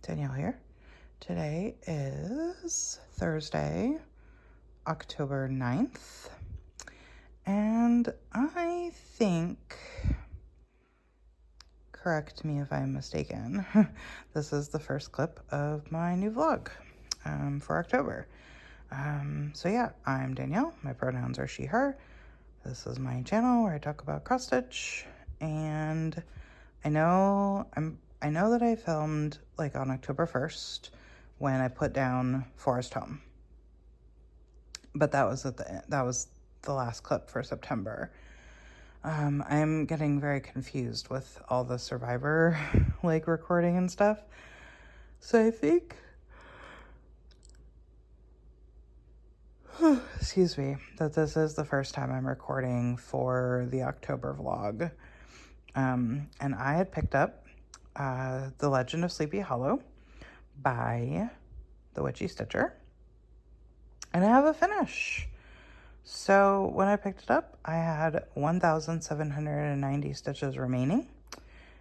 Danielle here. Today is Thursday, October 9th, and I think, correct me if I'm mistaken, this is the first clip of my new vlog for October. So yeah, I'm Danielle. My pronouns are she, her. This is my channel where I talk about cross stitch, and I know that I filmed like on October 1st when I put down Forest Home, but that was the last clip for September. I'm getting very confused with all the Survivor like recording and stuff, so I think excuse me, that this is the first time I'm recording for the October vlog. And I had picked up The Legend of Sleepy Hollow by the Witchy Stitcher, and I have a finish. So when I picked it up, I had 1,790 stitches remaining,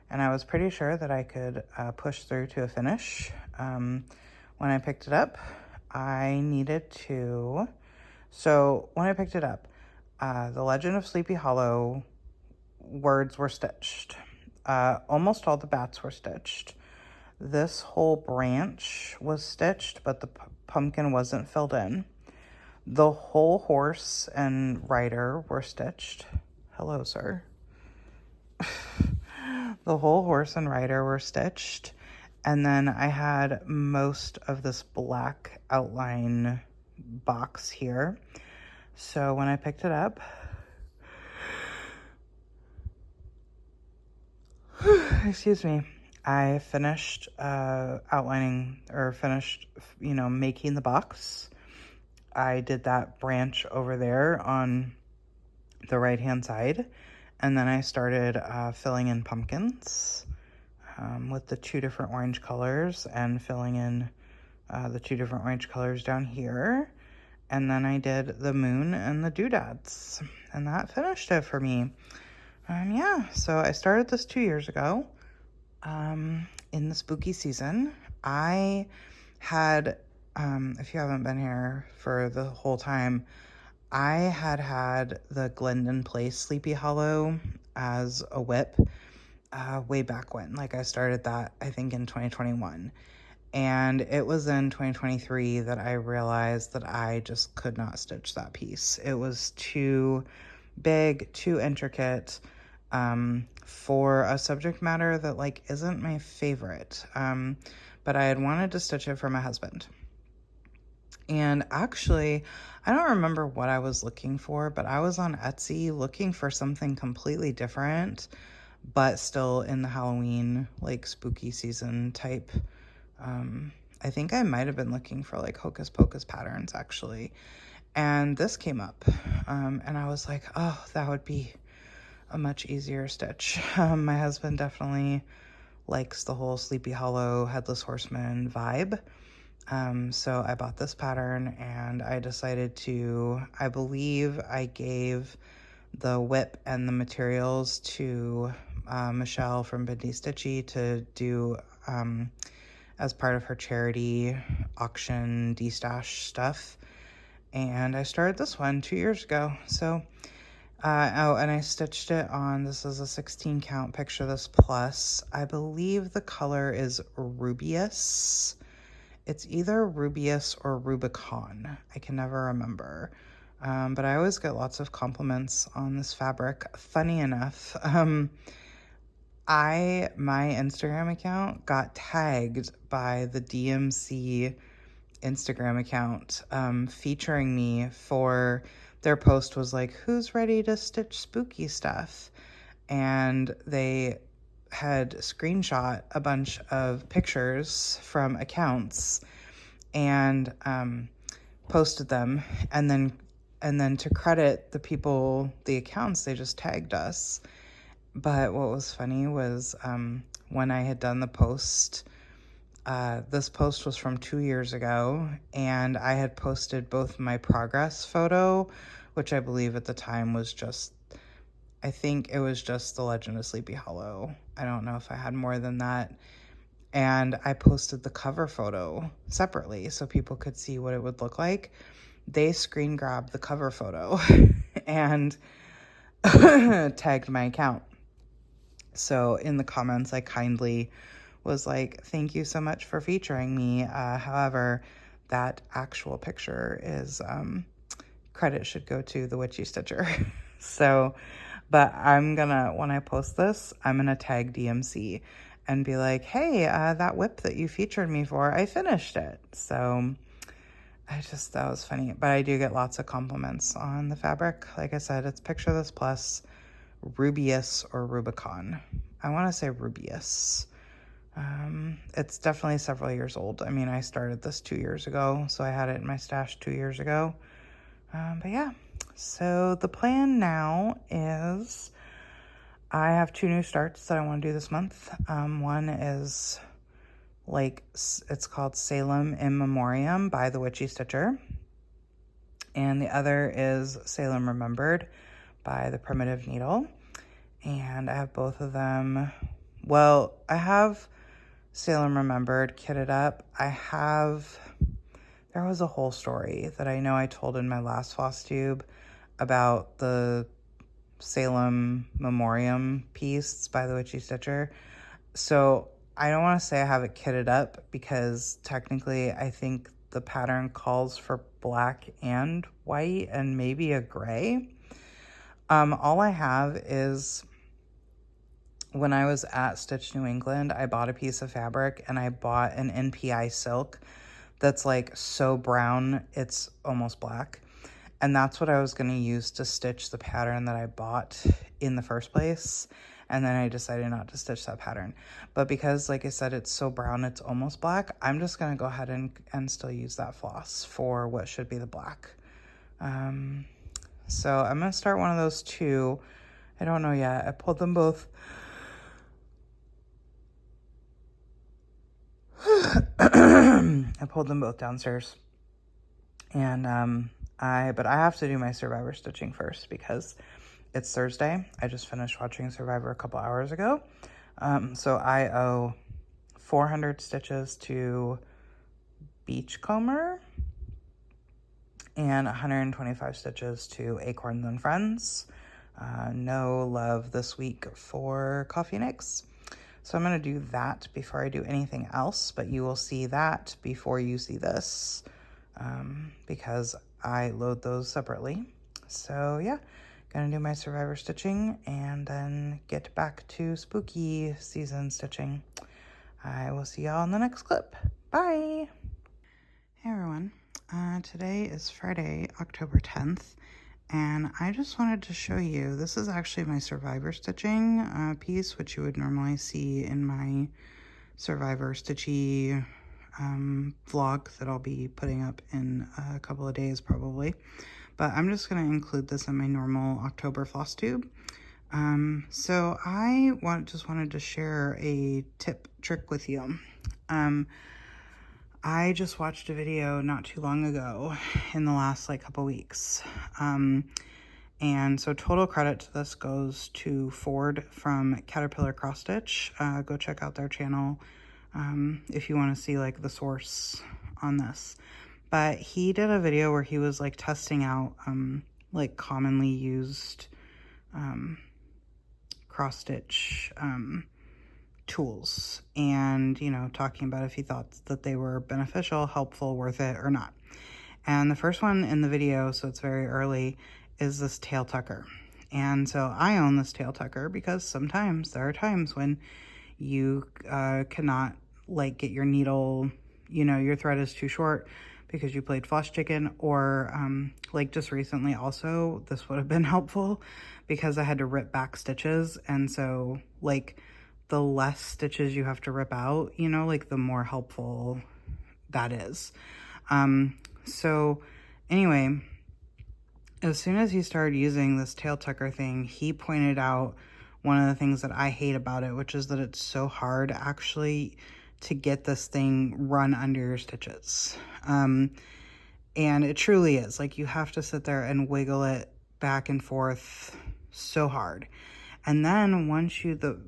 and I was pretty sure that I could push through to a finish. When I picked it up, I needed to... So when I picked it up, The Legend of Sleepy Hollow words were stitched. Almost all the bats were stitched. This whole branch was stitched, but the pumpkin wasn't filled in. The whole horse and rider were stitched. Hello, sir. The whole horse and rider were stitched. And then I had most of this black outline box here. So when I picked it up, excuse me, I finished outlining, or finished, making the box. I did that branch over there on the right-hand side, and then I started filling in pumpkins with the two different orange colors, and filling in the two different orange colors down here. And then I did the moon and the doodads, and that finished it for me. Yeah, so I started this 2 years ago in the spooky season. I had, if you haven't been here for the whole time, I had the Glendon Place Sleepy Hollow as a whip way back when. Like, I started that, I think, in 2021. And it was in 2023 that I realized that I just could not stitch that piece. It was too big, too intricate, for a subject matter that like isn't my favorite. But I had wanted to stitch it for my husband. And actually, I don't remember what I was looking for, but I was on Etsy looking for something completely different, but still in the Halloween, like, spooky season type. I think I might have been looking for like Hocus Pocus patterns, actually. And this came up, and I was like, oh, that would be a much easier stitch. My husband definitely likes the whole Sleepy Hollow Headless Horseman vibe. So I bought this pattern, and I decided to, I believe I gave the whip and the materials to Michelle from Bindi Stitchy to do as part of her charity auction de-stash stuff. And I started this one 2 years ago. So, oh, and I stitched it on, this is a 16 count Picture This Plus. I believe the color is Rubius. It's either Rubius or Rubicon. I can never remember. But I always get lots of compliments on this fabric. Funny enough, my Instagram account got tagged by the DMC Instagram account, featuring me for their post was like, who's ready to stitch spooky stuff? And they had screenshot a bunch of pictures from accounts and posted them, and then to credit the people, the accounts, they just tagged us. But what was funny was when I had done the post, this post was from 2 years ago, and I had posted both my progress photo, which I believe at the time was just, I think it was just The Legend of Sleepy Hollow. I don't know if I had more than that. and I posted the cover photo separately so people could see what it would look like. They screen grabbed the cover photo and tagged my account. So in the comments, I kindly was like, thank you so much for featuring me. However, that actual picture is, credit should go to the Witchy Stitcher. So, but I'm gonna, when I post this, I'm gonna tag DMC and be like, hey, that whip that you featured me for, I finished it. So that was funny. But I do get lots of compliments on the fabric. Like I said, it's Picture This Plus Rubius or Rubicon. I want to say Rubius. It's definitely several years old. I mean, I started this 2 years ago, so I had it in my stash 2 years ago. But yeah, so the plan now is I have 2 new starts that I want to do this month. One is it's called Salem in Memoriam by the Witchy Stitcher. And the other is Salem Remembered by the Primitive Needle. And I have both of them. Well, I have Salem Remembered kitted up. There was a whole story that I know I told in my last Flosstube about the Salem Memoriam piece by the Witchy Stitcher. So I don't want to say I have it kitted up because technically I think the pattern calls for black and white and maybe a gray. All I have is, when I was at Stitch New England, I bought a piece of fabric and I bought an NPI silk that's like so brown it's almost black. And that's what I was going to use to stitch the pattern that I bought in the first place. And then I decided not to stitch that pattern. But because, like I said, it's so brown it's almost black, I'm just going to go ahead and still use that floss for what should be the black. So I'm going to start one of those 2. I don't know yet. I pulled them both. I pulled them both downstairs. And but I have to do my Survivor stitching first because it's Thursday. I just finished watching Survivor a couple hours ago. So I owe 400 stitches to Beachcomber and 125 stitches to Acorns and Friends. No love this week for Coffee and Eggs. So I'm going to do that before I do anything else, but you will see that before you see this, because I load those separately. So yeah, gonna do my Survivor stitching and then get back to spooky season stitching. I will see y'all in the next clip. Bye! Hey everyone, today is Friday, October 10th, and I just wanted to show you, this is actually my Survivor stitching piece, which you would normally see in my Survivor stitchy vlog that I'll be putting up in a couple of days probably. But I'm just going to include this in my normal October Flosstube. So I just wanted to share a trick with you. I just watched a video not too long ago in the last couple weeks. And so total credit to this goes to Ford from Caterpillar Cross Stitch. Go check out their channel if you want to see the source on this. But he did a video where he was testing out commonly used cross stitch tools, and talking about if he thought that they were beneficial, helpful, worth it or not. And the first one in the video, so it's very early, is this tail tucker. And so I own this tail tucker because sometimes there are times when you cannot get your needle, your thread is too short because you played floss chicken, or just recently also, this would have been helpful because I had to rip back stitches. And so the less stitches you have to rip out, the more helpful that is. So anyway, as soon as he started using this tail tucker thing, he pointed out one of the things that I hate about it, which is that it's so hard actually to get this thing run under your stitches. And it truly is. You have to sit there and wiggle it back and forth so hard. And then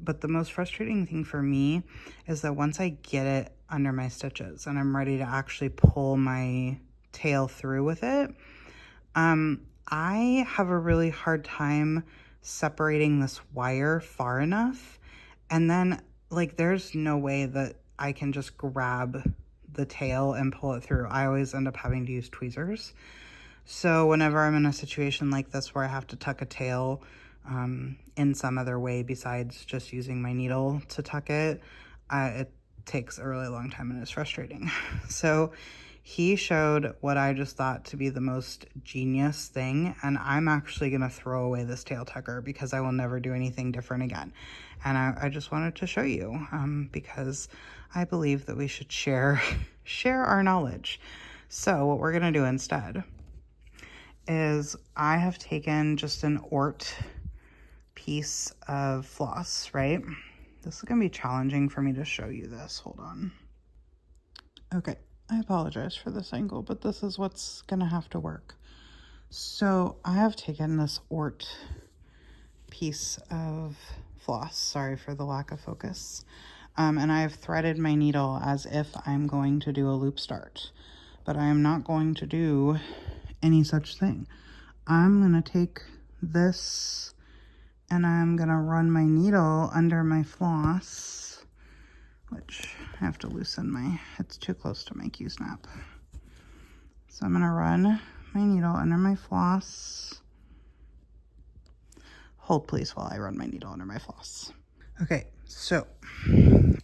but the most frustrating thing for me is that once I get it under my stitches and I'm ready to actually pull my tail through with it, I have a really hard time separating this wire far enough. And then like, there's no way that I can just grab the tail and pull it through. I always end up having to use tweezers. So whenever I'm in a situation like this where I have to tuck a tail in some other way besides just using my needle to tuck it, it takes a really long time and it's frustrating. So he showed what I just thought to be the most genius thing, and I'm actually going to throw away this tail tucker because I will never do anything different again. And I just wanted to show you because I believe that we should share our knowledge. So what we're going to do instead is I have taken just an Ort piece of floss, right? This is going to be challenging for me to show you this. Hold on. Okay, I apologize for this angle, but this is what's going to have to work. So I have taken this Ort piece of floss, sorry for the lack of focus, and I've threaded my needle as if I'm going to do a loop start, but I am not going to do any such thing. I'm going to take this and I'm going to run my needle under my floss, which I have to loosen it's too close to my Q-snap. So I'm going to run my needle under my floss. Hold please while I run my needle under my floss. Okay, so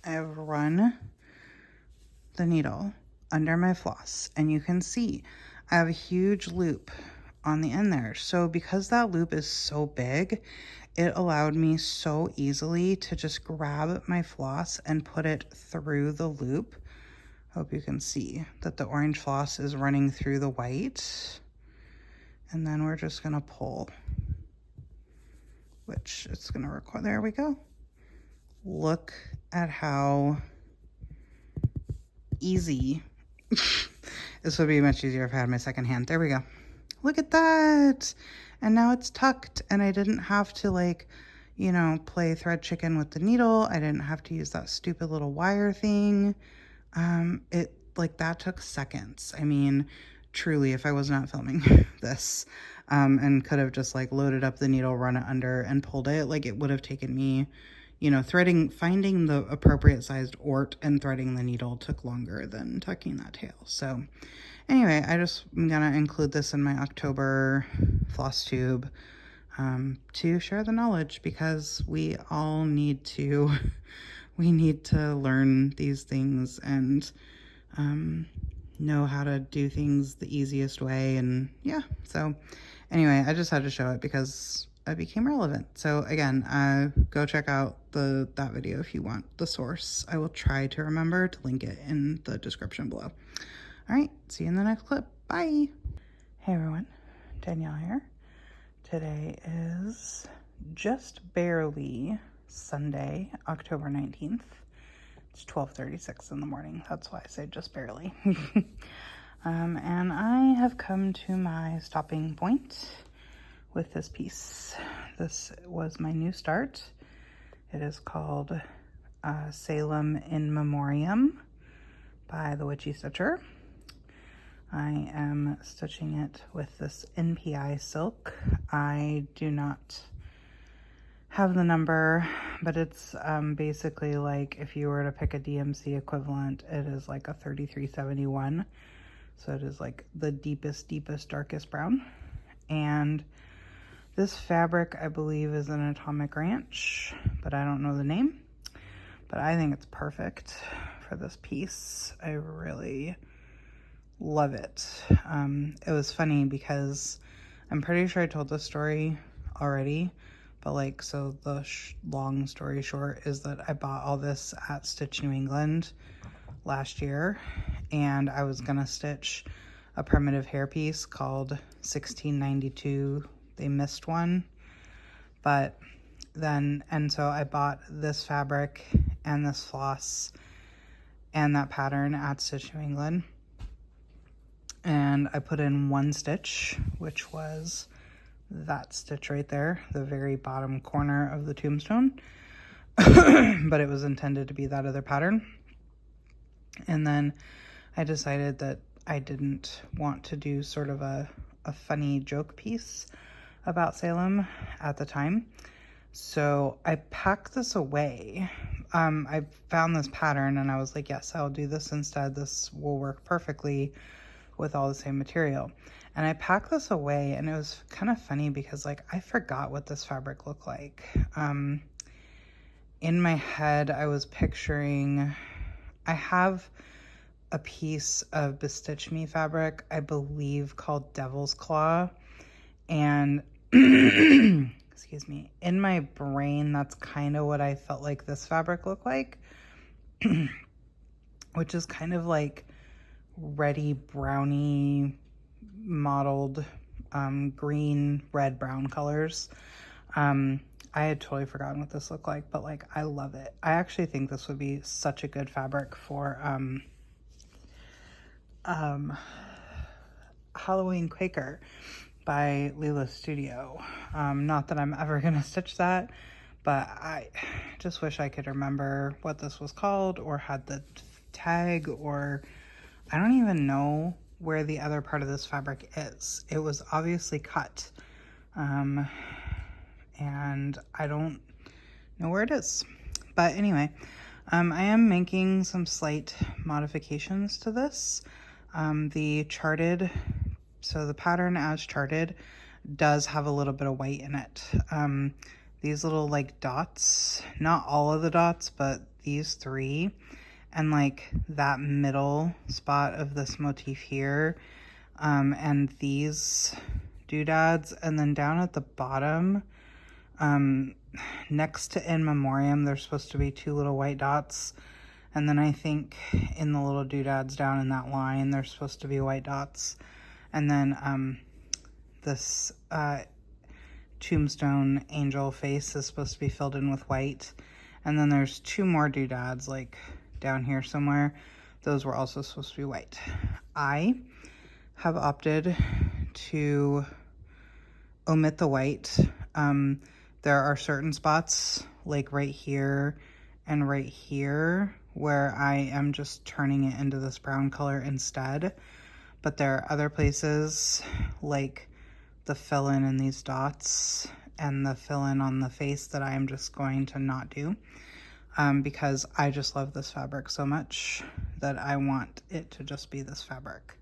I have run the needle under my floss, and you can see I have a huge loop on the end there. So because that loop is so big, it allowed me so easily to just grab my floss and put it through the loop. Hope you can see that the orange floss is running through the white. And then we're just gonna pull, which it's gonna record. There we go. Look at how easy. This would be much easier if I had my second hand. There we go. Look at that. And now it's tucked, and I didn't have to, like, you know, play thread chicken with the needle. I didn't have to use that stupid little wire thing. That took seconds. I mean, truly, if I was not filming this, and could have just like loaded up the needle, run it under and pulled it, like it would have taken me, you know, finding the appropriate sized Ort and threading the needle took longer than tucking that tail. So anyway, I'm gonna include this in my October Flosstube to share the knowledge, because we all need to learn these things and know how to do things the easiest way. And yeah, so anyway, I just had to show it because it became relevant. So again, go check out that video if you want the source. I will try to remember to link it in the description below. All right, see you in the next clip. Bye. Hey everyone, Danielle here. Today is just barely Sunday, October 19th. It's 12:36 in the morning. That's why I say just barely. And I have come to my stopping point with this piece. This was my new start. It is called Salem in Memoriam by the Witchy Stitcher. I am stitching it with this NPI silk. I do not have the number, but it's basically like if you were to pick a DMC equivalent, it is like a 3371. So it is like the deepest, darkest brown. And this fabric, I believe, is an Atomic Ranch, but I don't know the name. But I think it's perfect for this piece. I really love it. It was funny because I'm pretty sure I told this story already, but like, so the long story short is that I bought all this at Stitch New England last year, and I was gonna stitch a primitive hairpiece called 1692. They missed one, but then, and so I bought this fabric and this floss and that pattern at Stitch New England, and I put in one stitch, which was that stitch right there, the very bottom corner of the tombstone. But it was intended to be that other pattern. And then I decided that I didn't want to do sort of a funny joke piece about Salem at the time. So I packed this away. I found this pattern and I was like, yes, I'll do this instead. This will work perfectly with all the same material. And I packed this away, and it was kind of funny because like I forgot what this fabric looked like. In my head, I was picturing, I have a piece of Bestitch Me fabric, I believe called Devil's Claw. And excuse me, in my brain, that's kind of what I felt like this fabric looked like, which is kind of like reddy browny mottled green, red, brown colors. I had totally forgotten what this looked like, but like I love it. I actually think this would be such a good fabric for Halloween Quaker by Leela's Studio. Not that I'm ever gonna stitch that, but I just wish I could remember what this was called or had the tag, or I don't even know where the other part of this fabric is. It was obviously cut, and I don't know where it is. But anyway, I am making some slight modifications to this. The charted, so the pattern as charted does have a little bit of white in it. These little like dots, not all of the dots, but these three, and like that middle spot of this motif here, and these doodads, and then down at the bottom, next to In Memoriam, there's supposed to be two little white dots, and then I think in the little doodads down in that line, there's supposed to be white dots, and then this tombstone angel face is supposed to be filled in with white, and then there's two more doodads like down here somewhere. Those were also supposed to be white. I have opted to omit the white. There are certain spots like right here and right here where I am just turning it into this brown color instead, but there are other places like the fill-in in these dots and the fill-in on the face that I am just going to not do, because I just love this fabric so much that I want it to just be this fabric.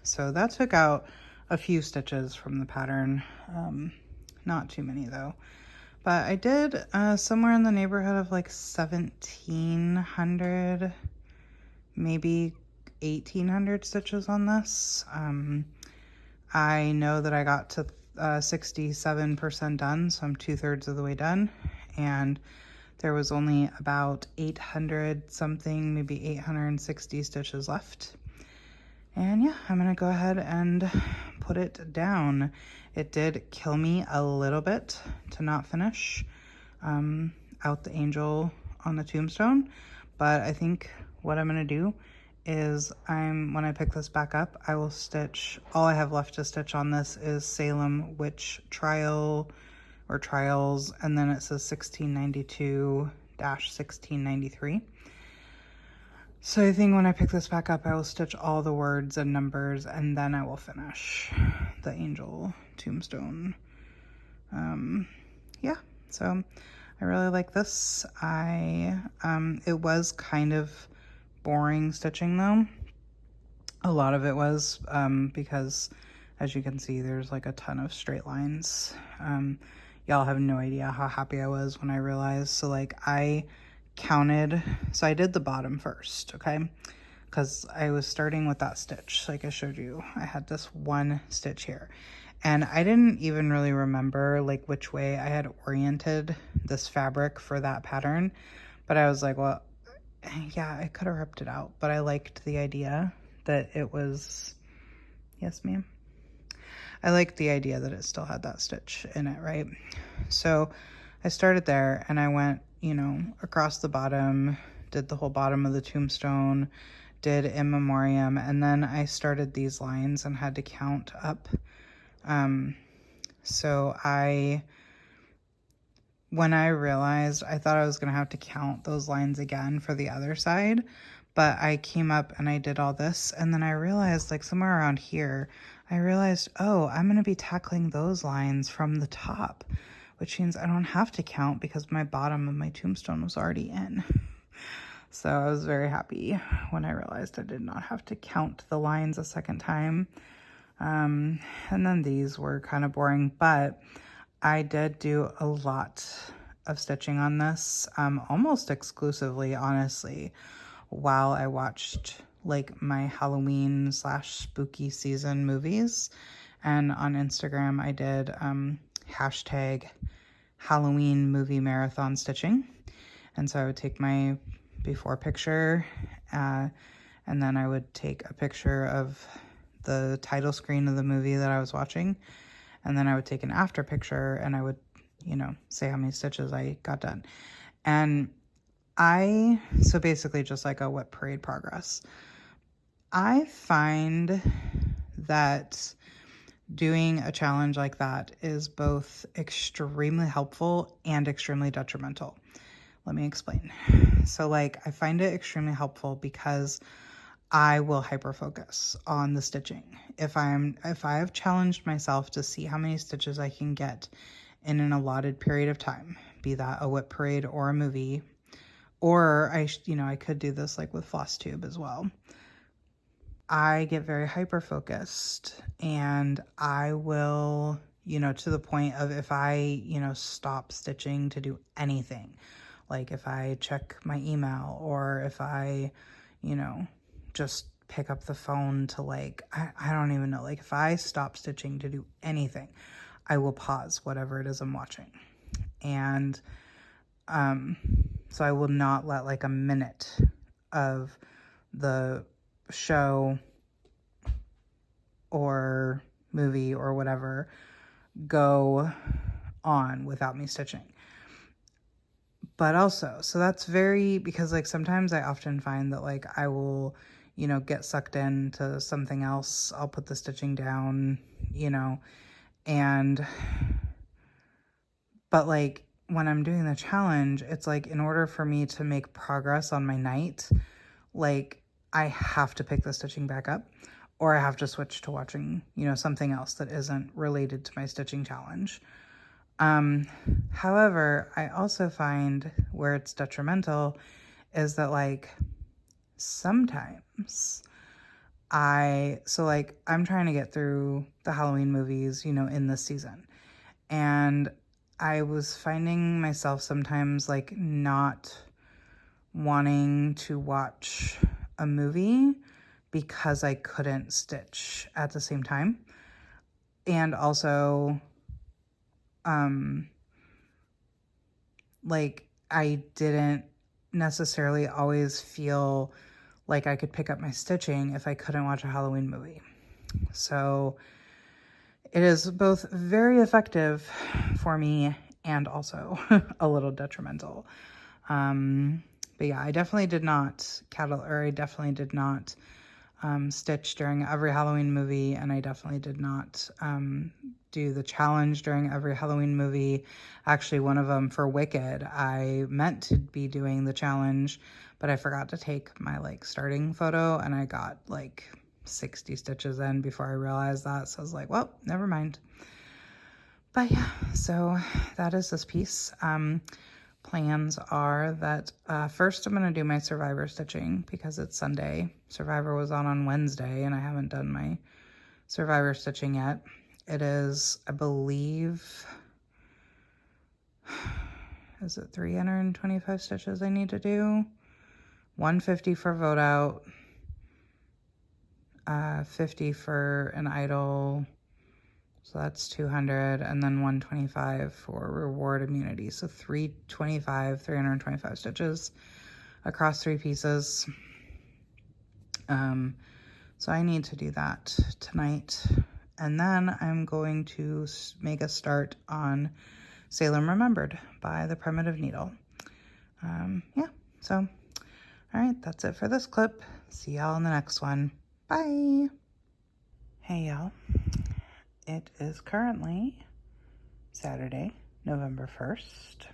So that took out a few stitches from the pattern, not too many though, but I did somewhere in the neighborhood of like 1,700, maybe 1,800 stitches on this. I know that I got to 67% done, so I'm 2/3 of the way done, and there was only about 800 something, maybe 860 stitches left. And yeah, I'm gonna go ahead and put it down. It did kill me a little bit to not finish out the angel on the tombstone, but I think what I'm gonna do is when I pick this back up, I will stitch, all I have left to stitch on this is Salem Witch Trial or Trials, and then it says 1692-1693. So I think when I pick this back up, I will stitch all the words and numbers, and then I will finish the angel tombstone. Yeah, so I really like this. It was kind of boring stitching though. A lot of it was, because as you can see, there's like a ton of straight lines. Y'all have no idea how happy I was when I realized. So like I counted, so I did the bottom first, okay? Because I was starting with that stitch, like I showed you. I had this one stitch here, and I didn't even really remember like which way I had oriented this fabric for that pattern, but I was like, well, yeah, I could have ripped it out, but I liked the idea that it was, yes ma'am, I liked the idea that it still had that stitch in it, right? So I started there and I went, you know, across the bottom, did the whole bottom of the tombstone, did In Memoriam, and then I started these lines and had to count up So when I realized, I thought I was going to have to count those lines again for the other side, but I came up and I did all this, and then I realized, like somewhere around here, I realized, oh, I'm going to be tackling those lines from the top, which means I don't have to count because my bottom of my tombstone was already in. So I was very happy when I realized I did not have to count the lines a second time. And then these were kind of boring, but I did do a lot of stitching on this, almost exclusively, honestly, while I watched like my Halloween / spooky season movies. And on Instagram, I did hashtag Halloween movie marathon stitching. And so I would take my before picture, and then I would take a picture of the title screen of the movie that I was watching, and then I would take an after picture, and I would, say how many stitches I got done. And so basically just like a what parade progress. I find that doing a challenge like that is both extremely helpful and extremely detrimental. Let me explain. So like I find it extremely helpful because I will hyper focus on the stitching. If I have challenged myself to see how many stitches I can get in an allotted period of time, be that a whip parade or a movie, or I could do this like with Flosstube as well. I get very hyper focused, and I will, to the point of if I, stop stitching to do anything, like if I check my email or if I, just pick up the phone to like, I don't even know, like if I stop stitching to do anything, I will pause whatever it is I'm watching. And so I will not let like a minute of the show or movie or whatever go on without me stitching. But also, so that's because like sometimes I often find that like I will, get sucked into something else. I'll put the stitching down, but like when I'm doing the challenge, it's like in order for me to make progress on my night, like I have to pick the stitching back up, or I have to switch to watching, something else that isn't related to my stitching challenge. However, I also find where it's detrimental is that like sometimes I'm trying to get through the Halloween movies, in this season. And I was finding myself sometimes like not wanting to watch a movie because I couldn't stitch at the same time. And also, like I didn't necessarily always feel like I could pick up my stitching if I couldn't watch a Halloween movie. So it is both very effective for me and also a little detrimental. But yeah, I definitely did not stitch during every Halloween movie, and I definitely did not do the challenge during every Halloween movie. Actually, one of them for Wicked, I meant to be doing the challenge, but I forgot to take my like starting photo, and I got like 60 stitches in before I realized that. So I was like, well, never mind. But yeah, so that is this piece. Plans are that first I'm going to do my Survivor stitching because it's Sunday. Survivor was on Wednesday, and I haven't done my Survivor stitching yet. It is, I believe, is it 325 stitches I need to do? 150 for vote out, 50 for an idol, so that's 200, and then 125 for reward immunity. So 325 stitches across 3 pieces. So I need to do that tonight. And then I'm going to make a start on Salem Remembered by the Primitive Needle. Yeah, so, all right, that's it for this clip. See y'all in the next one. Bye. Hey, y'all. It is currently Saturday, November 1st.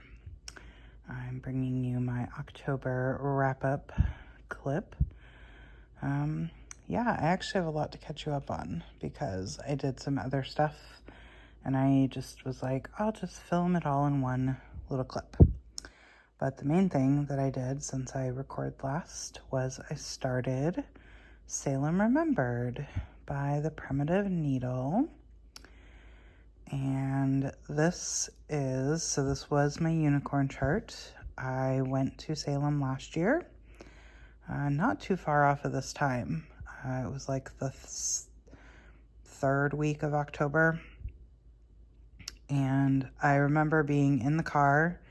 I'm bringing you my October wrap-up clip. Yeah, I actually have a lot to catch you up on because I did some other stuff and I just was like, I'll just film it all in one little clip. But the main thing that I did since I recorded last was I started Salem Remembered by the Primitive Needle. And this was my unicorn chart. I went to Salem last year, not too far off of this time. It was like the third week of October. And I remember being in the car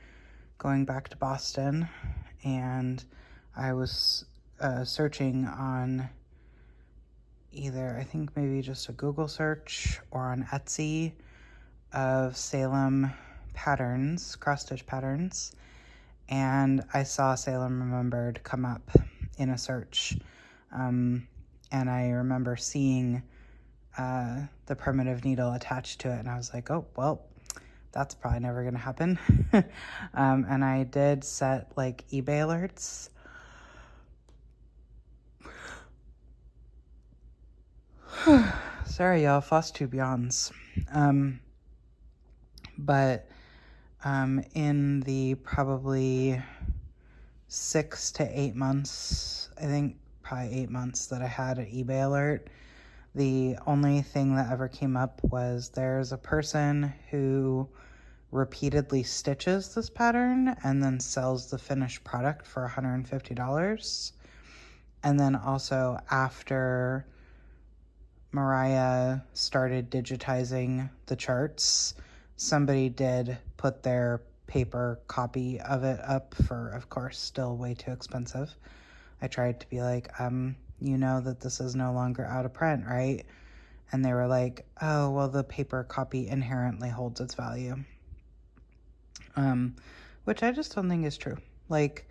going back to Boston, and I was searching on either, I think maybe just a Google search or on Etsy of Salem patterns, cross-stitch patterns, and I saw Salem Remembered come up in a search, and I remember seeing the Primitive Needle attached to it, and I was like, oh, well, that's probably never gonna happen. And I did set like eBay alerts. Sorry, y'all, Flosstube yawns. But in the probably 6 to 8 months, I think probably 8 months that I had an eBay alert, the only thing that ever came up was there's a person who repeatedly stitches this pattern and then sells the finished product for $150. And then also after Mariah started digitizing the charts, somebody did put their paper copy of it up for, of course, still way too expensive. I tried to be like, you know that this is no longer out of print, right? And they were like, oh, well, the paper copy inherently holds its value. Which I just don't think is true. Like,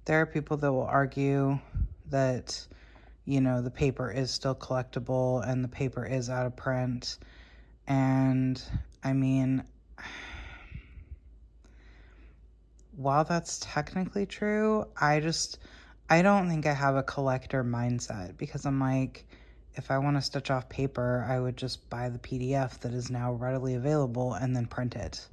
there are people that will argue that, you know, the paper is still collectible and the paper is out of print. And I mean, while that's technically true, I don't think I have a collector mindset, because I'm like, if I want to stitch off paper, I would just buy the PDF that is now readily available and then print it,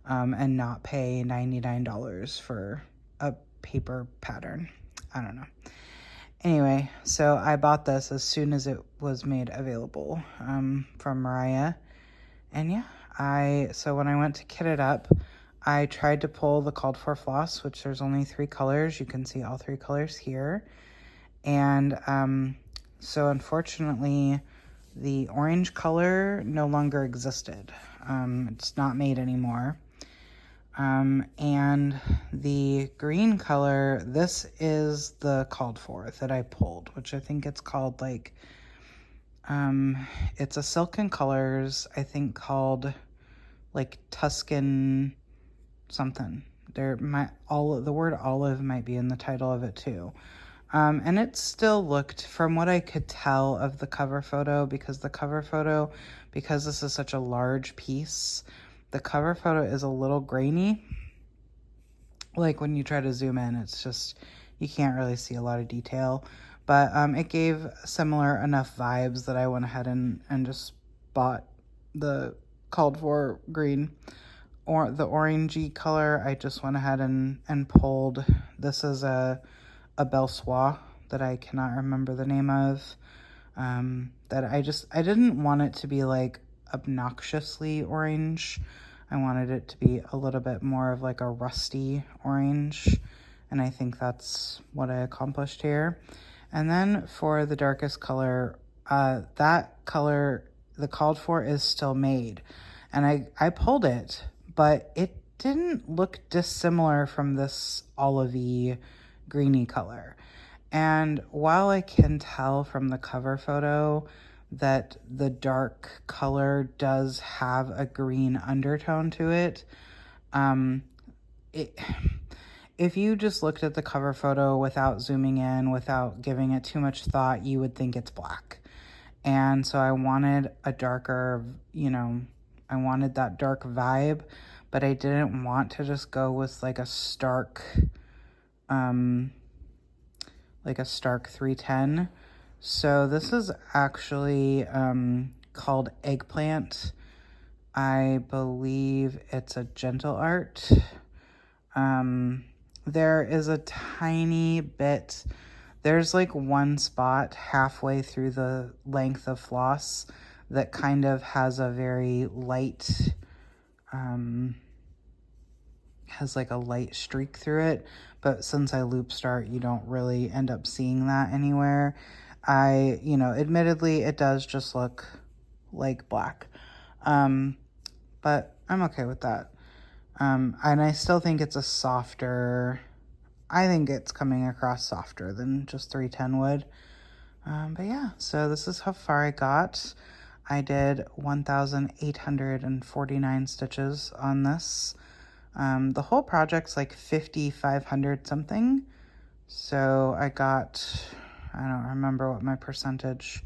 and not pay $99 for a paper pattern. I don't know. Anyway, so I bought this as soon as it was made available from Mariah. And yeah, so when I went to kit it up, I tried to pull the called for floss, which there's only 3 colors. You can see all 3 colors here. And so unfortunately, the orange color no longer existed. It's not made anymore. And the green color, this is the called for that I pulled, which I think it's called like, it's a Silken Colors, I think called like Tuscan something. The word olive might be in the title of it too. And it still looked, from what I could tell of the cover photo, because this is such a large piece, the cover photo is a little grainy. Like when you try to zoom in, it's just, you can't really see a lot of detail. But it gave similar enough vibes that I went ahead and just bought the called for green. Or the orangey color, I just went ahead and pulled. This is a Belle Soie that I cannot remember the name of. That I didn't want it to be like obnoxiously orange. I wanted it to be a little bit more of like a rusty orange, and I think that's what I accomplished here. And then for the darkest color, that color, the called for, is still made, and I pulled it, but it didn't look dissimilar from this olivey greeny color. And while I can tell from the cover photo that the dark color does have a green undertone to it, if you just looked at the cover photo without zooming in, without giving it too much thought, you would think it's black. And so I wanted a darker, I wanted that dark vibe, but I didn't want to just go with like a stark 310. So this is actually called Eggplant. I believe it's a gentle art. There is a tiny bit, there's like one spot halfway through the length of floss that kind of has a very light, has like a light streak through it. But since I loop start, you don't really end up seeing that anywhere. Admittedly, it does just look like black. But I'm okay with that. And I still think it's I think it's coming across softer than just 310 would. But yeah, so this is how far I got. I did 1,849 stitches on this. The whole project's like 5,500 something. So I don't remember what my percentage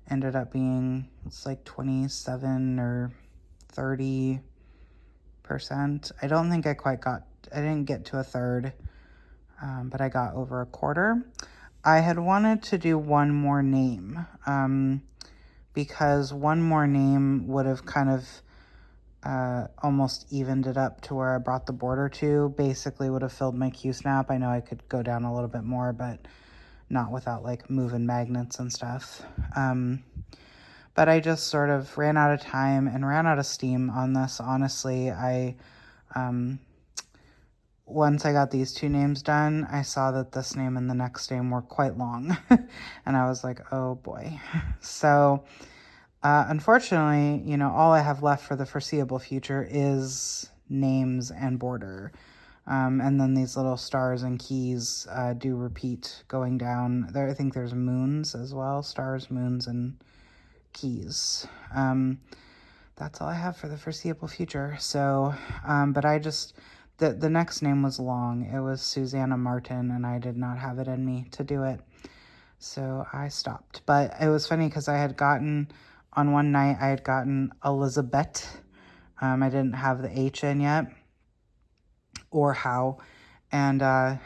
ended up being. It's like 27 or 30%. I don't think I didn't get to a third, but I got over a quarter. I had wanted to do one more name, because one more name would have kind of almost evened it up to where I brought the border to. Basically would have filled my Q-snap. I know I could go down a little bit more, but not without like moving magnets and stuff. But I just sort of ran out of time and ran out of steam on this. Honestly, once I got these two names done, I saw that this name and the next name were quite long. And I was like, oh boy. So unfortunately, all I have left for the foreseeable future is names and border. And then these little stars and keys do repeat going down. I think there's moons as well, stars, moons, and keys. That's all I have for the foreseeable future. So, but the next name was long. It was Susanna Martin, and I did not have it in me to do it. So I stopped. But it was funny because on one night, I had gotten Elizabeth. I didn't have the H in yet, or how. And I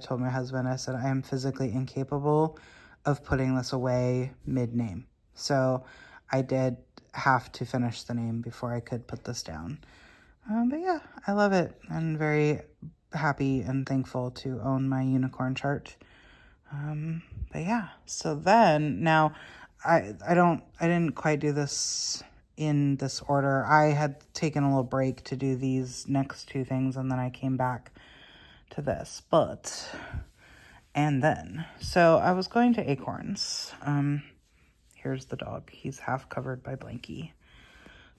told my husband, I said, I am physically incapable of putting this away mid-name. So I did have to finish the name before I could put this down. But yeah, I love it. I'm very happy and thankful to own my unicorn chart. But yeah, so then now I didn't quite do this in this order. I had taken a little break to do these next two things, and then I came back to this. So I was going to Acorns. Here's the dog. He's half covered by Blanky.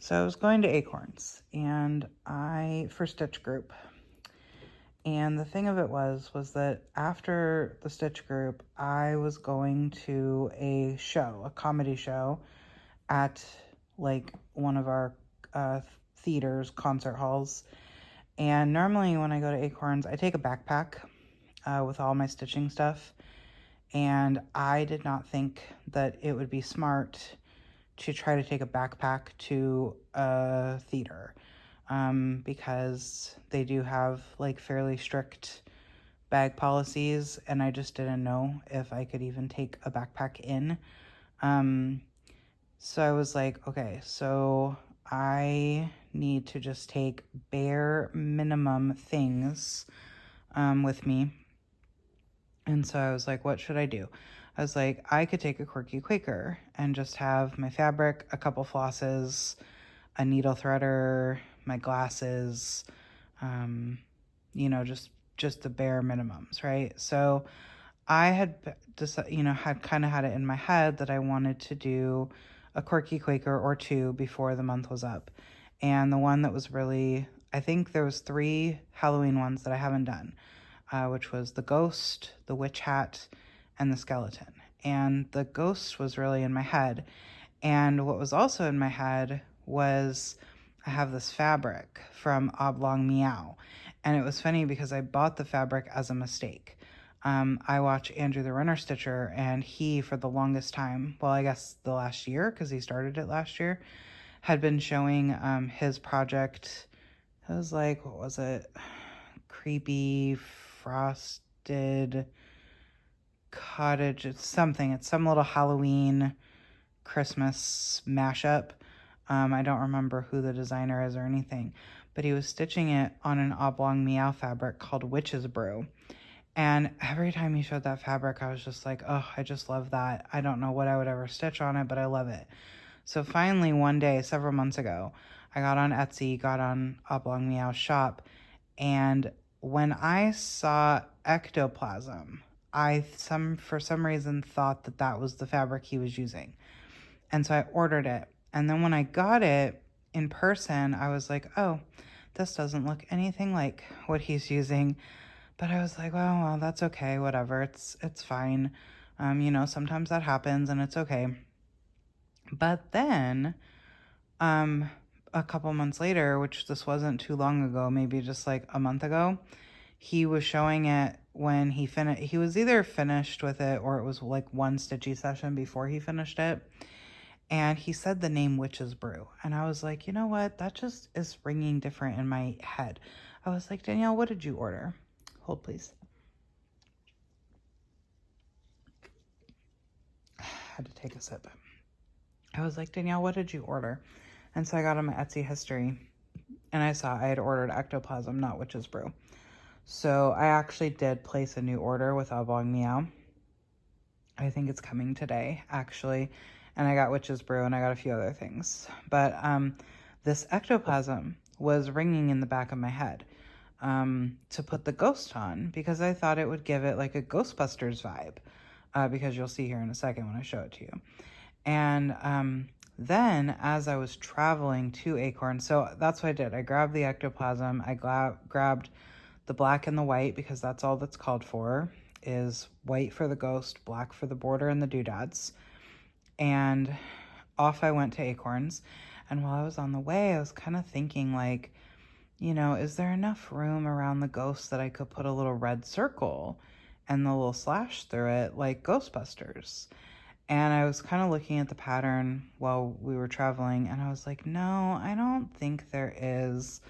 So I was going to Acorns for Stitch Group. And the thing of it was that after the Stitch Group, I was going to a comedy show at like one of our theaters, concert halls. And normally when I go to Acorns, I take a backpack with all my stitching stuff. And I did not think that it would be smart to try to take a backpack to a theater, because they do have like fairly strict bag policies, and I just didn't know if I could even take a backpack in. So I was like, okay, so I need to just take bare minimum things with me. And so I was like, what should I do? I was like, I could take a Quirky Quaker and just have my fabric, a couple flosses, a needle threader, my glasses, just the bare minimums, right? So I had had kind of had it in my head that I wanted to do a Quirky Quaker or two before the month was up. And the one that was really, I think there was 3 Halloween ones that I haven't done, which was the ghost, the witch hat, and the skeleton. And the ghost was really in my head. And what was also in my head was I have this fabric from Oblong Meow. And it was funny because I bought the fabric as a mistake. I watch Andrew the Runner Stitcher, and he, for the longest time, well, I guess the last year, because he started it last year, had been showing his project. It was like, what was it? Creepy frosted cottage. It's something. It's some little Halloween Christmas mashup. I don't remember who the designer is or anything, but he was stitching it on an oblong meow fabric called Witch's Brew. And every time he showed that fabric, I was just like, oh, I just love that. I don't know what I would ever stitch on it, but I love it. So finally, one day, several months ago, I got on Etsy, got on Oblong Meow shop, and when I saw ectoplasm, for some reason thought that that was the fabric he was using. And so I ordered it. And then when I got it in person, I was like, oh, this doesn't look anything like what he's using. But I was like, well, that's okay, whatever. It's fine. Sometimes that happens and it's okay. But then, a couple months later, which this wasn't too long ago, maybe just like a month ago, he was showing it when he finished. He was either finished with it or it was like one stitchy session before he finished it. And he said the name Witch's Brew. And I was like, you know what? That just is ringing different in my head. I was like, Danielle, what did you order? Hold, please. I had to take a sip. I was like, Danielle, what did you order? And so I got on my Etsy history and I saw I had ordered ectoplasm, not Witch's Brew. So I actually did place a new order with Oblong Meow. I think it's coming today, actually. And I got Witch's Brew and I got a few other things. But this ectoplasm was ringing in the back of my head to put the ghost on because I thought it would give it like a Ghostbusters vibe because you'll see here in a second when I show it to you. And then as I was traveling to Acorn, so that's what I did. I grabbed the ectoplasm. I grabbed the black and the white because that's all that's called for, is white for the ghost, black for the border and the doodads. And off I went to Acorns. And while I was on the way, I was kind of thinking like, is there enough room around the ghost that I could put a little red circle and the little slash through it like Ghostbusters? And I was kind of looking at the pattern while we were traveling, and I was like, no, I don't think there is.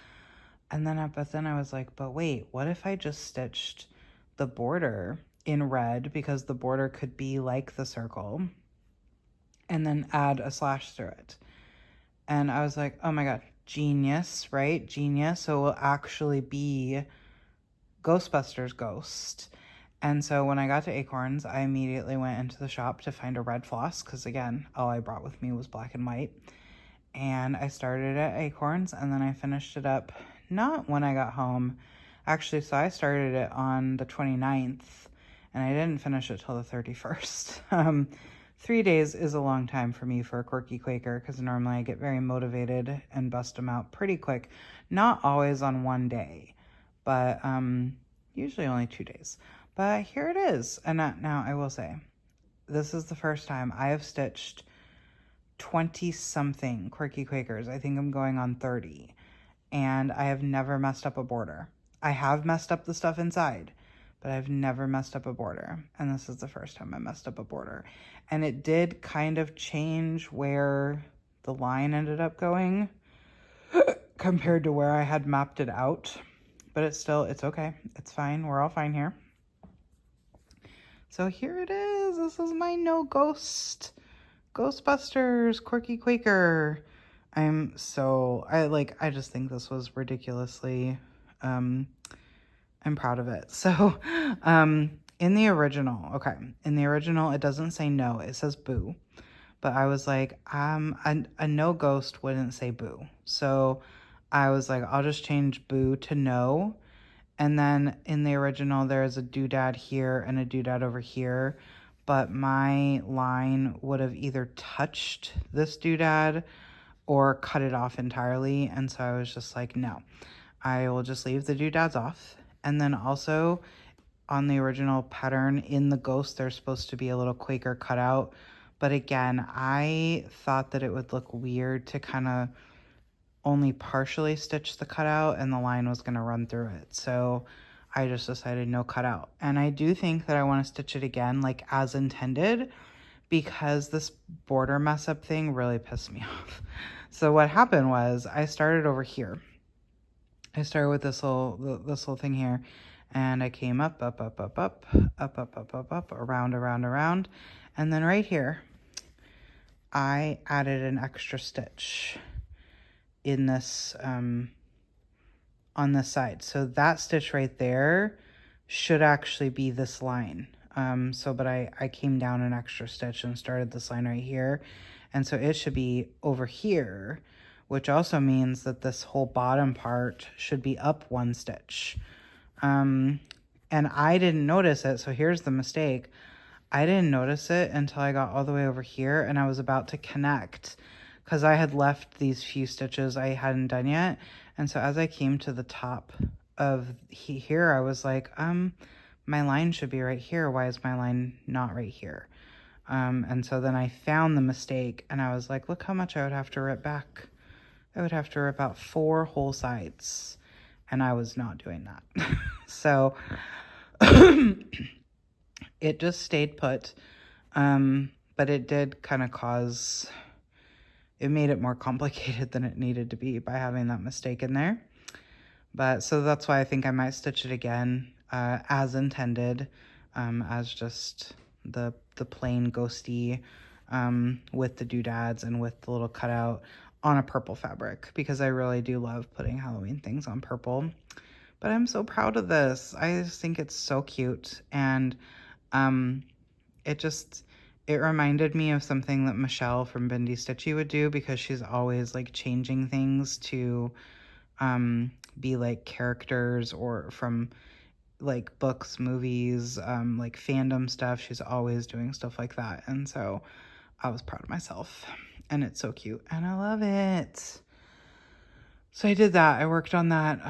And then, but then I was like, but wait, what if I just stitched the border in red because the border could be like the circle, and then add a slash through it? And I was like, oh my God, genius, right? Genius. So it will actually be Ghostbusters ghost. And so when I got to Acorns, I immediately went into the shop to find a red floss because, again, all I brought with me was black and white. And I started at Acorns, and then I finished it up not when I got home. Actually, so I started it on the 29th, and I didn't finish it till the 31st. 3 days is a long time for me for a quirky Quaker because normally I get very motivated and bust them out pretty quick. Not always on one day, but usually only 2 days. But here it is. And now I will say, this is the first time I have stitched 20-something Quirky Quakers. I think I'm going on 30. And I have never messed up a border. I have messed up the stuff inside, but I've never messed up a border. And this is the first time I messed up a border. And it did kind of change where the line ended up going compared to where I had mapped it out. But it's okay. It's fine. We're all fine here. So here it is. This is my no ghost Ghostbusters Quirky Quaker. I just think this was ridiculously, I'm proud of it. So, in the original, it doesn't say no, it says boo. But I was like, a no ghost wouldn't say boo. So I was like, I'll just change boo to no. And then in the original, there's a doodad here and a doodad over here. But my line would have either touched this doodad or cut it off entirely. And so I was just like, no, I will just leave the doodads off. And then also on the original pattern in the ghost, there's supposed to be a little Quaker cutout. But again, I thought that it would look weird to kind of only partially stitch the cutout and the line was going to run through it. So I just decided no cutout. And I do think that I want to stitch it again, like as intended, because this border mess up thing really pissed me off. So what happened was I started over here. I started with this little thing here, and I came up, around, and then right here, I added an extra stitch in this, on this side. So that stitch right there should actually be this line. But I came down an extra stitch and started this line right here. And so it should be over here, which also means that this whole bottom part should be up one stitch. And I didn't notice it, so here's the mistake. I didn't notice it until I got all the way over here and I was about to connect, because I had left these few stitches I hadn't done yet. And so as I came to the top of here, I was like, my line should be right here. Why is my line not right here? And so then I found the mistake and I was like, look how much I would have to rip back. I would have to rip out 4 whole sides, and I was not doing that. So it just stayed put. But it did kind of it made it more complicated than it needed to be by having that mistake in there. But so that's why I think I might stitch it again, as intended, as just the plain ghosty, with the doodads and with the little cutout on a purple fabric, because I really do love putting Halloween things on purple. But I'm so proud of this. I just think it's so cute. And it reminded me of something that Michelle from Bindi Stitchy would do, because she's always like changing things to be like characters or from like books, movies, like fandom stuff. She's always doing stuff like that. And so I was proud of myself, and it's so cute and I love it. So I did that. I worked on that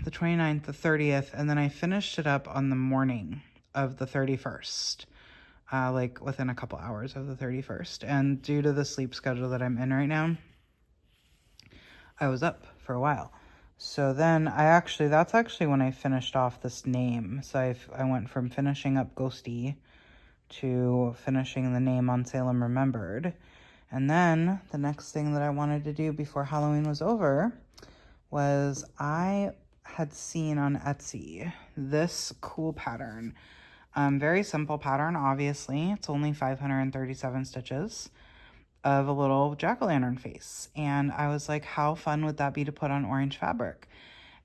the 29th, the 30th, and then I finished it up on the morning of the 31st, like within a couple hours of the 31st. And due to the sleep schedule that I'm in right now, I was up for a while. So then that's actually when I finished off this name. So I went from finishing up Ghosty to finishing the name on Salem Remembered. And then the next thing that I wanted to do before Halloween was over was I had seen on Etsy this cool pattern. Very simple pattern, obviously. It's only 537 stitches of a little jack-o'-lantern face. And I was like, how fun would that be to put on orange fabric?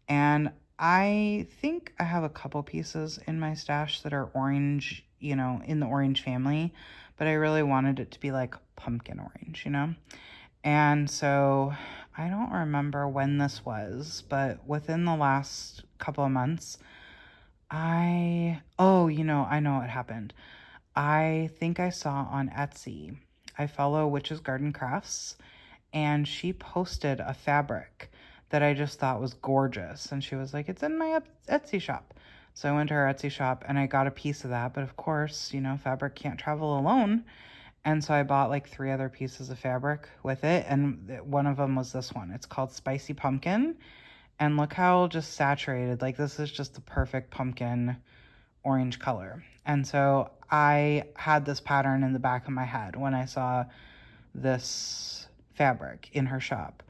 And I think I have a couple pieces in my stash that are orange, in the orange family, but I really wanted it to be like pumpkin orange, And so I don't remember when this was, but within the last couple of months, I know what happened. I think I saw on Etsy, I follow Witch's Garden Crafts, and she posted a fabric that I just thought was gorgeous. And she was like, it's in my Etsy shop. So I went to her Etsy shop and I got a piece of that. But of course, fabric can't travel alone. And so I bought like 3 other pieces of fabric with it. And one of them was this one. It's called Spicy Pumpkin. And look how just saturated, like this is just the perfect pumpkin orange color. And so I had this pattern in the back of my head when I saw this fabric in her shop.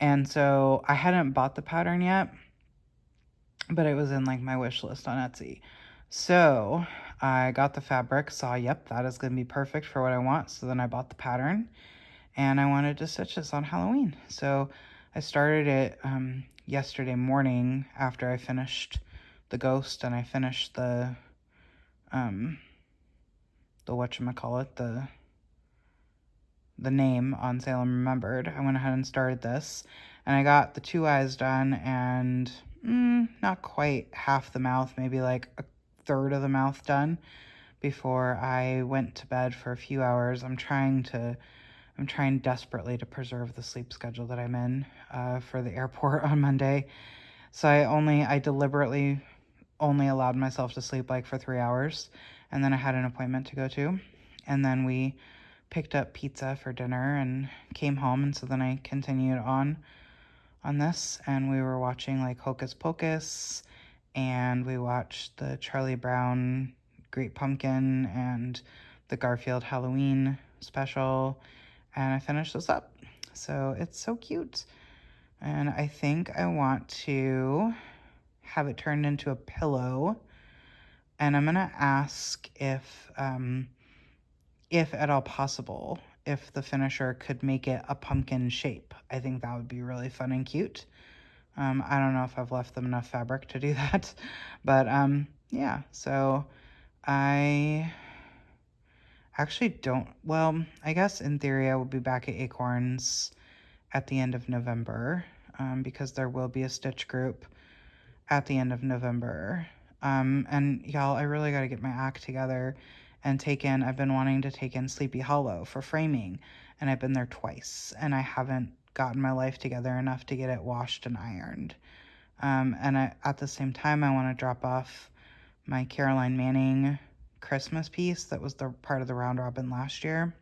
And so I hadn't bought the pattern yet, but it was in like my wish list on Etsy. So I got the fabric, saw, yep, that is going to be perfect for what I want. So then I bought the pattern and I wanted to stitch this on Halloween. So I started it yesterday morning after I finished the ghost and I finished the the name on Salem Remembered. I went ahead and started this, and I got the 2 eyes done and not quite half the mouth, maybe like a third of the mouth done before I went to bed for a few hours. I'm trying desperately to preserve the sleep schedule that I'm in for the airport on Monday. So I deliberately only allowed myself to sleep like for 3 hours, and then I had an appointment to go to, and then we picked up pizza for dinner and came home. And so then I continued on this, and we were watching like Hocus Pocus and we watched the Charlie Brown Great Pumpkin and the Garfield Halloween special, and I finished this up. So it's so cute. And I think I want to have it turned into a pillow. And I'm going to ask if at all possible, if the finisher could make it a pumpkin shape. I think that would be really fun and cute. I don't know if I've left them enough fabric to do that, but yeah, so I actually don't, well, I guess in theory I will be back at Acorns at the end of November, because there will be a stitch group at the end of November. And y'all, I really got to get my act together and I've been wanting to take in Sleepy Hollow for framing, and I've been there twice, and I haven't gotten my life together enough to get it washed and ironed. At the same time, I want to drop off my Caroline Manning Christmas piece that was the part of the round robin last year.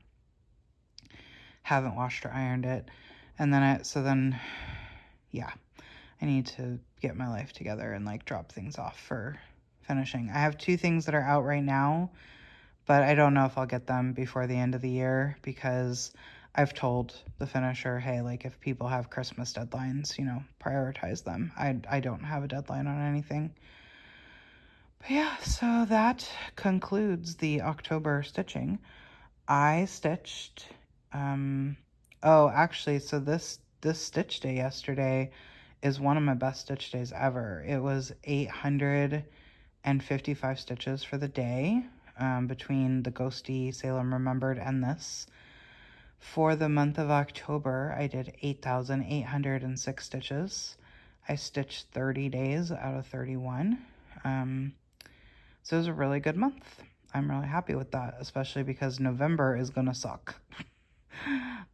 Haven't washed or ironed it. And then yeah, I need to get my life together and like drop things off for finishing. I have 2 things that are out right now, but I don't know if I'll get them before the end of the year, because I've told the finisher, hey, like if people have Christmas deadlines, prioritize them. I don't have a deadline on anything. But yeah, so that concludes the October stitching. I stitched, actually, so this stitch day yesterday is one of my best stitch days ever. It was 855 stitches for the day, between the Ghosty Salem Remembered and this. For the month of October, I did 8,806 stitches. I stitched 30 days out of 31. So it was a really good month. I'm really happy with that, especially because November is gonna suck.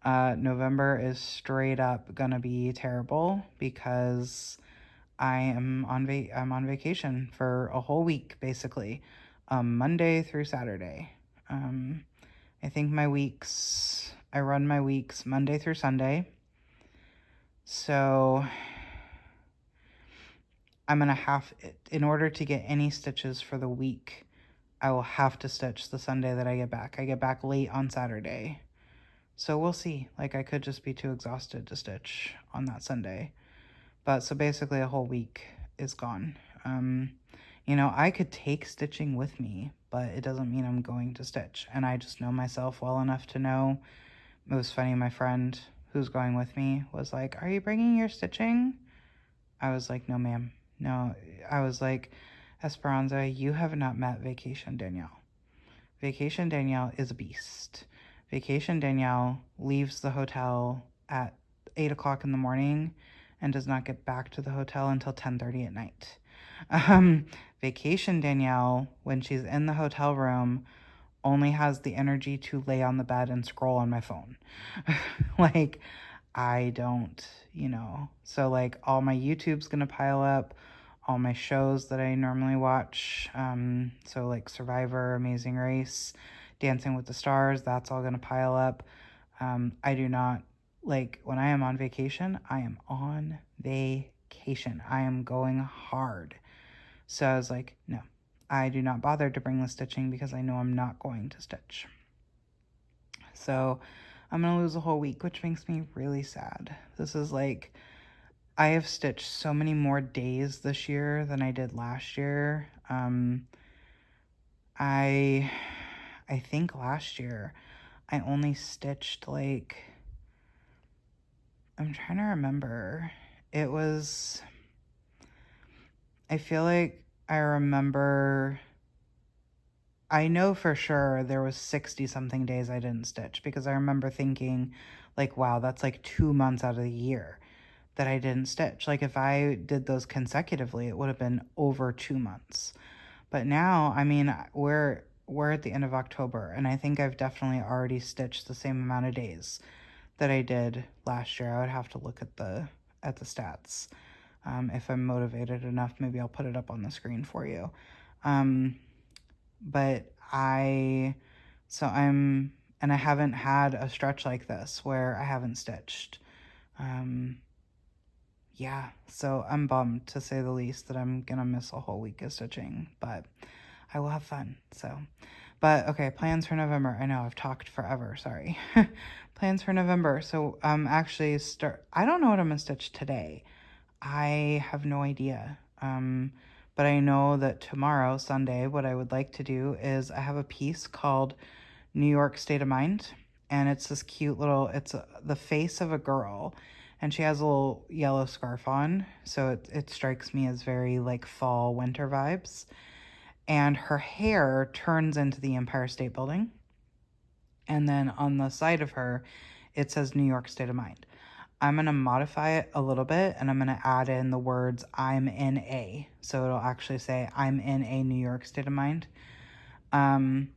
November is straight up gonna be terrible because I'm on vacation for a whole week, basically, Monday through Saturday. I think I run my weeks Monday through Sunday. So I'm gonna in order to get any stitches for the week, I will have to stitch the Sunday that I get back. I get back late on Saturday. So we'll see. Like, I could just be too exhausted to stitch on that Sunday. But so basically a whole week is gone. I could take stitching with me, but it doesn't mean I'm going to stitch. And I just know myself well enough to know. It was funny, my friend who's going with me was like, "Are you bringing your stitching?" I was like, "No, ma'am. No." I was like, "Esperanza, you have not met Vacation Danielle. Vacation Danielle is a beast. Vacation Danielle leaves the hotel at 8 o'clock in the morning and does not get back to the hotel until 10:30 at night. Vacation Danielle, when she's in the hotel room, only has the energy to lay on the bed and scroll on my phone." Like, I don't, so like all my YouTube's gonna pile up, all my shows that I normally watch, so like Survivor, Amazing Race, Dancing with the Stars, that's all gonna pile up. I do not, like, when I am on vacation, I am on vacation. I am going hard. So I was like, no, I do not bother to bring the stitching because I know I'm not going to stitch. So I'm going to lose a whole week, which makes me really sad. This is like, I have stitched so many more days this year than I did last year. I think last year I only stitched like, I'm trying to remember. I feel like I remember, I know for sure there was 60 something days I didn't stitch, because I remember thinking like, wow, that's like 2 months out of the year that I didn't stitch. Like, if I did those consecutively, it would have been over 2 months. But now, I mean, we're at the end of October, and I think I've definitely already stitched the same amount of days that I did last year. I would have to look at the stats. If I'm motivated enough, maybe I'll put it up on the screen for you. But I haven't had a stretch like this where I haven't stitched. yeah, so I'm bummed, to say the least, that I'm gonna miss a whole week of stitching, but I will have fun, so. But, okay, plans for November. I know, I've talked forever, sorry. Plans for November. So, actually I don't know what I'm gonna stitch today. I have no idea. But I know that tomorrow, Sunday, what I would like to do is I have a piece called New York State of Mind, and it's this cute little, the face of a girl, and she has a little yellow scarf on, so it strikes me as very like fall winter vibes. And her hair turns into the Empire State Building, and then on the side of her it says New York State of Mind. I'm going to modify it a little bit, and I'm going to add in the words I'm in a, so it'll actually say I'm in a New York State of Mind. And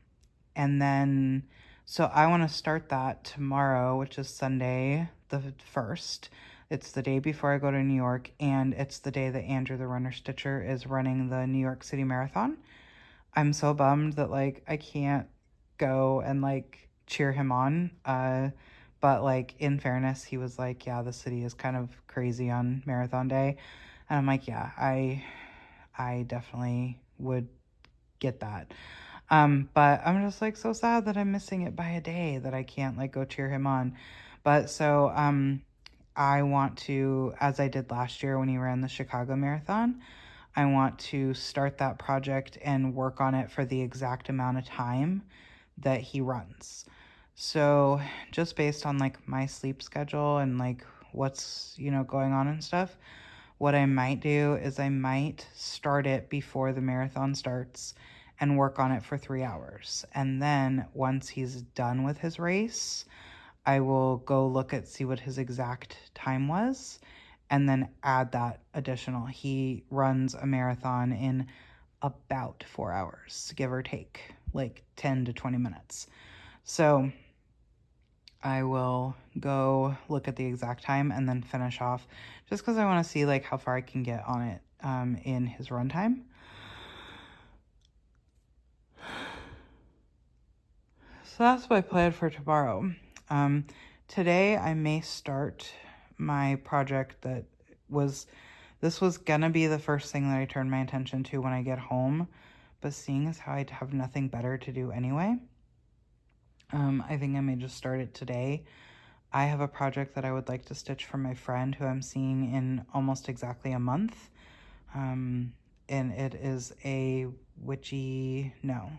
then, so I want to start that tomorrow, which is Sunday the 1st. It's the day before I go to New York, and it's the day that Andrew the Runner Stitcher is running the New York City Marathon. I'm so bummed that, like, I can't go and, like, cheer him on. But, like, in fairness, he was like, yeah, the city is kind of crazy on marathon day. And I'm like, yeah, I definitely would get that. But I'm just, like, so sad that I'm missing it by a day, that I can't, like, go cheer him on. But so, I want to, as I did last year when he ran the Chicago Marathon, I want to start that project and work on it for the exact amount of time that he runs. So just based on like my sleep schedule and like what's, going on and stuff, what I might do is I might start it before the marathon starts and work on it for 3 hours. And then once he's done with his race, I will go see what his exact time was, and then add that additional. He runs a marathon in about 4 hours, give or take, like 10 to 20 minutes. So I will go look at the exact time and then finish off, just because I want to see like how far I can get on it in his run time. So that's my plan for tomorrow. Today I may start my project this was gonna be the first thing that I turned my attention to when I get home, but seeing as how I have nothing better to do anyway, I think I may just start it today. I have a project that I would like to stitch for my friend who I'm seeing in almost exactly a month. And it is a witchy, no.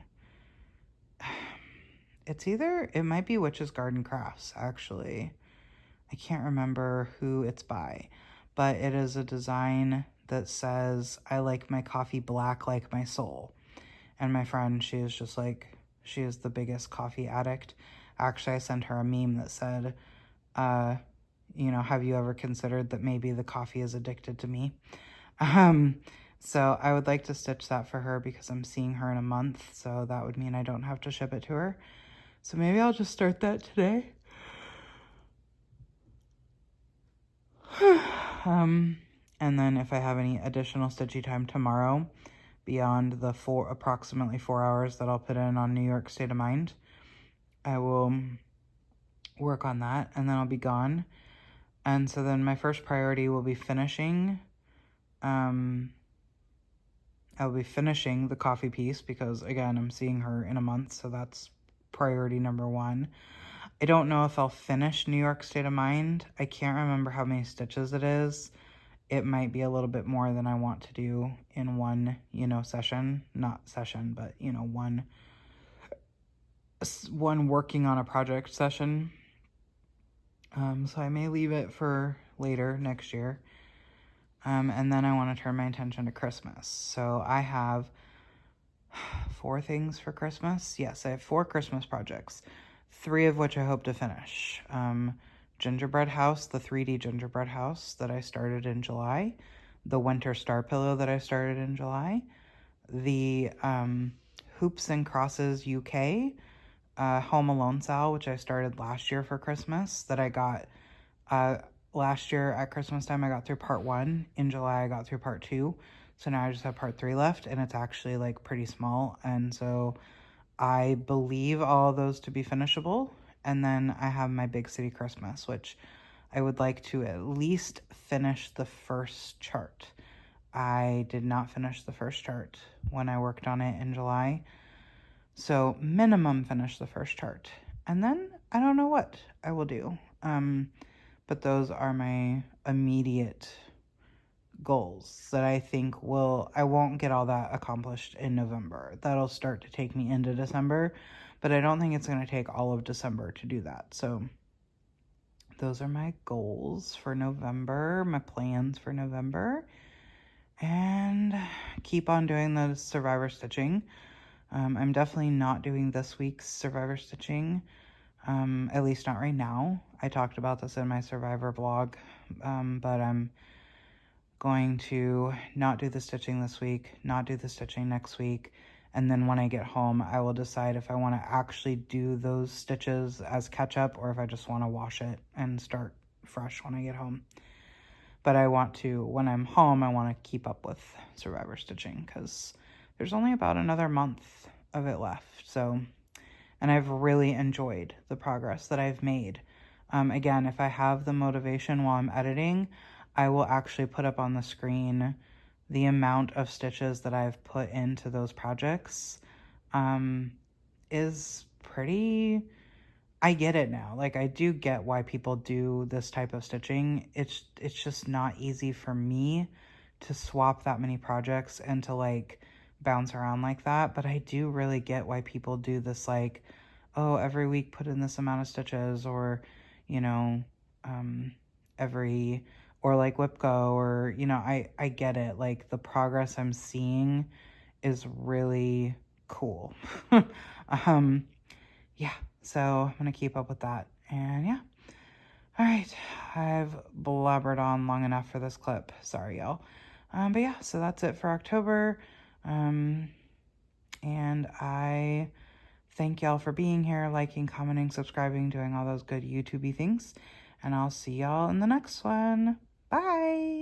It might be Witch's Garden Crafts, actually. I can't remember who it's by, but it is a design that says, I like my coffee black like my soul. And my friend, she is just like, she is the biggest coffee addict. Actually, I sent her a meme that said, have you ever considered that maybe the coffee is addicted to me? So I would like to stitch that for her because I'm seeing her in a month, so that would mean I don't have to ship it to her. So maybe I'll just start that today. And then if I have any additional stitchy time tomorrow, beyond the approximately 4 hours that I'll put in on New York State of Mind, I will work on that, and then I'll be gone. And so then my first priority will be finishing, I'll be finishing the coffee piece because, again, I'm seeing her in a month, so that's priority number 1. I don't know if I'll finish New York State of Mind. I can't remember how many stitches it is. It might be a little bit more than I want to do in one, session. Not session, but, one working on a project session. So I may leave it for later next year. And then I want to turn my attention to Christmas. So I have 4 things for Christmas. Yes, I have 4 Christmas projects, 3 of which I hope to finish. Gingerbread house, the 3D gingerbread house that I started in July, the winter star pillow that I started in July, the Hoops and Crosses UK Home Alone Sal, which I started last year for Christmas, that I got last year at Christmas time. I got through part 1. In July, I got through part 2. So now I just have part 3 left, and it's actually like pretty small. And so I believe all of those to be finishable. And then I have my Big City Christmas, which I would like to at least finish the first chart. I did not finish the first chart when I worked on it in July. So minimum finish the first chart. And then I don't know what I will do. But those are my immediate goals that I think I won't get all that accomplished in November. That'll start to take me into December, but I don't think it's going to take all of December to do that. So those are my goals for November, my plans for November, and keep on doing the Survivor stitching. I'm definitely not doing this week's Survivor stitching, at least not right now. I talked about this in my Survivor blog, but I'm going to not do the stitching this week, not do the stitching next week, and then when I get home, I will decide if I want to actually do those stitches as catch-up or if I just want to wash it and start fresh when I get home. But I want to, when I'm home, I want to keep up with Survivor stitching because there's only about another month of it left. So, and I've really enjoyed the progress that I've made. Again, if I have the motivation while I'm editing, I will actually put up on the screen the amount of stitches that I've put into those projects. Is pretty... I get it now. Like, I do get why people do this type of stitching. It's just not easy for me to swap that many projects and to, like, bounce around like that. But I do really get why people do this, like, oh, every week put in this amount of stitches, or, you know, or like WIPCO, or, you know, I get it. Like, the progress I'm seeing is really cool. Yeah, so I'm going to keep up with that. And yeah. All right, I've blabbered on long enough for this clip. Sorry, y'all. But yeah, so that's it for October. And I thank y'all for being here, liking, commenting, subscribing, doing all those good YouTube-y things. And I'll see y'all in the next one. Bye!